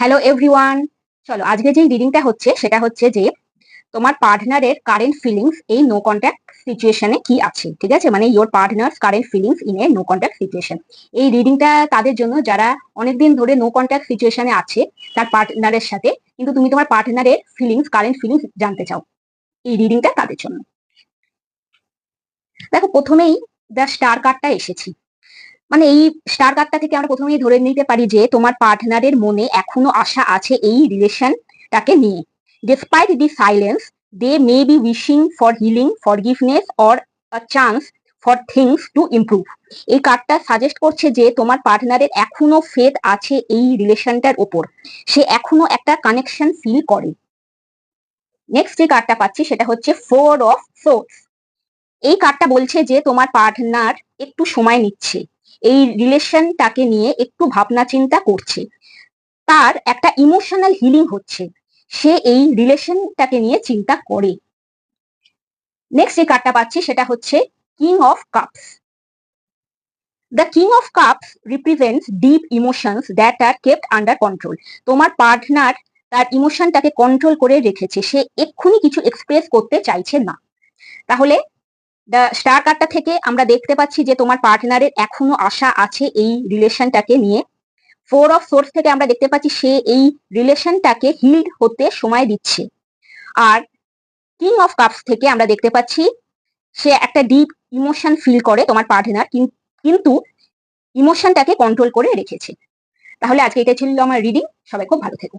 Hello everyone. চলো আজকে যে রিডিংটা হচ্ছে সেটা হচ্ছে যে তোমার পার্টনারের কারেন্ট ফিলিংস এই নো কন্ট্যাক্ট সিচুয়েশনে কি আছে, ঠিক আছে? মানে your partner's current feelings in a no contact situation. এই রিডিংটা তাদের জন্য যারা অনেকদিন ধরে নো কন্ট্যাক্ট সিচুয়েশনে আছে তার পার্টনারের সাথে, কিন্তু তুমি তোমার পার্টনারের ফিলিংস কারেন্ট ফিলিংস জানতে চাও। এই রিডিংটা তাদের জন্য। দেখো, প্রথমেই দ্য স্টার কার্ডটা এসেছি। মানে এই স্টার কার্ডটা থেকে আমরা প্রথমেই ধরে নিতে পারি যে তোমার পার্টনারের মনে এখনো আশা আছে এই রিলেশনটাকে নিয়ে। Despite the silence, they may be wishing for healing, forgiveness or a chance for things to improve. এই কার্ডটা সাজেস্ট করছে যে তোমার পার্টনারের এখনো ফেথ আছে এই রিলেশনটার ওপর, সে এখনো একটা কানেকশন ফিল করে। নেক্সট যে কার্ডটা পাচ্ছি সেটা হচ্ছে ফোর অফ সোর্স। এই কার্ডটা বলছে যে তোমার পার্টনার একটু সময় নিচ্ছে, এই রিলেশনটাকে নিয়ে একটু ভাবনা চিন্তা করছে, তার একটা ইমোশনাল হিলিং হচ্ছে, সে এই রিলেশনটাকে নিয়ে চিন্তা করে। নেক্সট যে কার্ডটা পাচ্ছি সেটা হচ্ছে king of cups. The king of cups represents deep emotions that are kept under control. তোমার পার্টনার তার ইমোশনটাকে কন্ট্রোল করে রেখেছে, সে এক্ষুনি কিছু এক্সপ্রেস করতে চাইছে না। তাহলে দ্য স্টার কার্ডটা থেকে আমরা দেখতে পাচ্ছি যে তোমার পার্টনারের এখনো আশা আছে এই রিলেশনটাকে নিয়ে। ফোর অফ সোর্স থেকে আমরা দেখতে পাচ্ছি সে এই রিলেশনটাকে হিল্ড হতে সময় দিচ্ছে। আর কিং অফ কাপস থেকে আমরা দেখতে পাচ্ছি সে একটা ডিপ ইমোশন ফিল করে তোমার পার্টনার, কিন্তু ইমোশনটাকে কন্ট্রোল করে রেখেছে। তাহলে আজকে এটা ছিল আমার রিডিং। সবাই খুব ভালো থেকো।